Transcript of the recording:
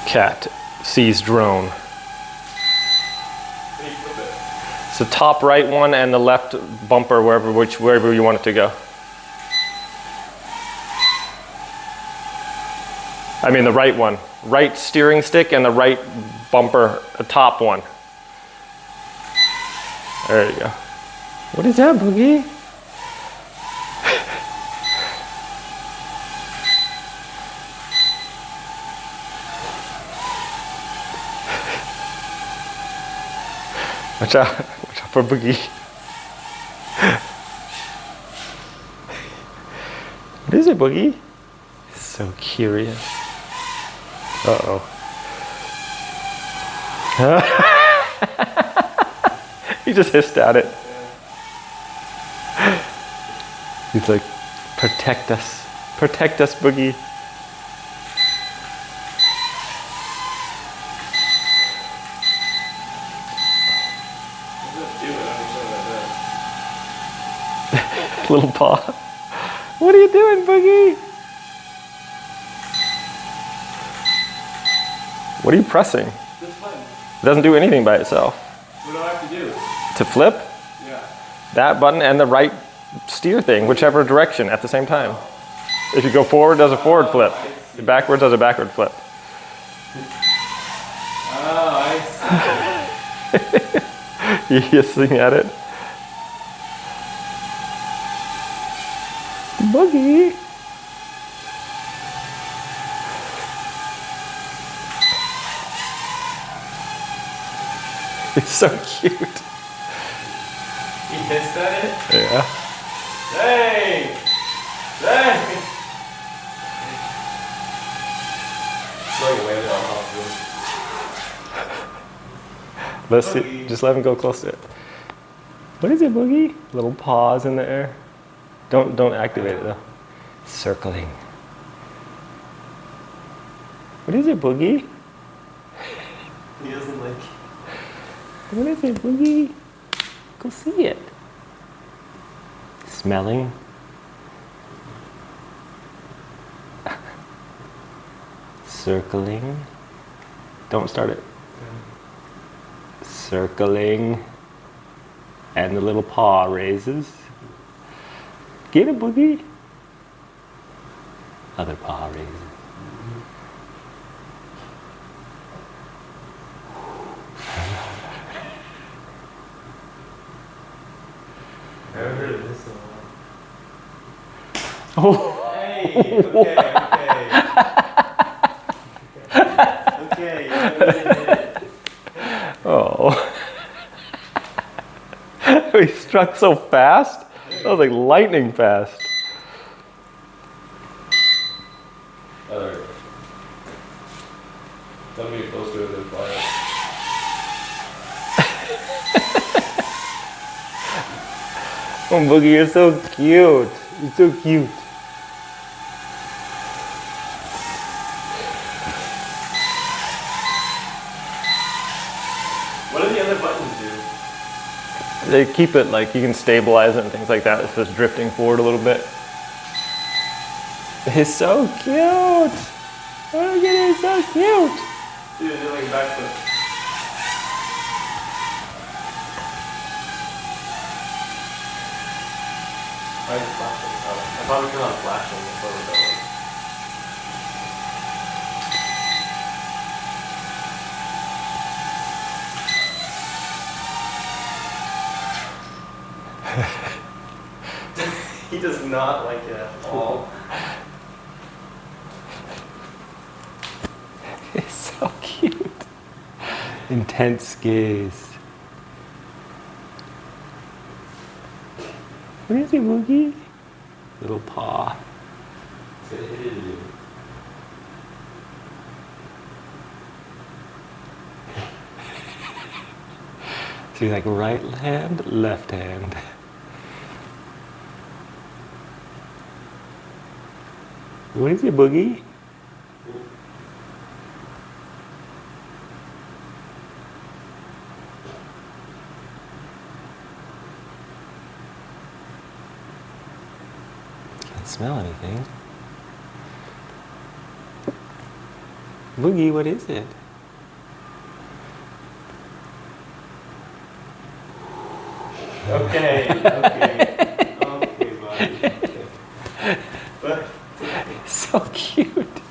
Cat sees drone. It's the top right one and the left bumper, wherever you want it to go. I mean the right one. Right steering stick and the right bumper, the top one. There you go. What is that, Boogie? Watch out for Boogie. What is it, Boogie? He's so curious. Uh-oh. He just hissed at it. He's like, protect us. Protect us, Boogie. Little paw. What are you doing, Boogie? What are you pressing? This button. It doesn't do anything by itself. What do I have to do? To flip? Yeah. That button and the right steer thing, whichever direction at the same time. If you go forward, it does a forward flip. If backwards, does a backward flip. Oh, I see. You hissing at it? Boogie. He's so cute. He hissed at it? Yeah. Dang! Dang! It's like landed on top of Let's see. Just let him go close to it. What is it, Boogie? Little paws in the air. Don't activate it though. Circling. What is it, Boogie? He doesn't like. What is it, Boogie? Go see it. Smelling. Circling. Don't start it. Circling. And the little paw raises. Get it, Boogie. Other paw raises. I haven't heard of this in a while. Oh. Hey, okay. Oh. He struck so fast. That was like lightning fast. Oh, there we go. Don't be close to it and fire. Oh, Boogie, you're so cute. You're so cute. What do the other buttons do? They keep it like you can stabilize it and things like that. It's just drifting forward a little bit. He's so cute. Look at him, he's so cute. Dude, they're like backflip. Why is it flashing? Oh, I thought we turned on flashing before we're going. He does not like it at all. He's so cute. Intense gaze. What is it, Boogie? Little paw. So you're like right hand, left hand. What is it, Boogie? Can't smell anything. Boogie, what is it? Okay, okay. Okay, buddy. But So cute.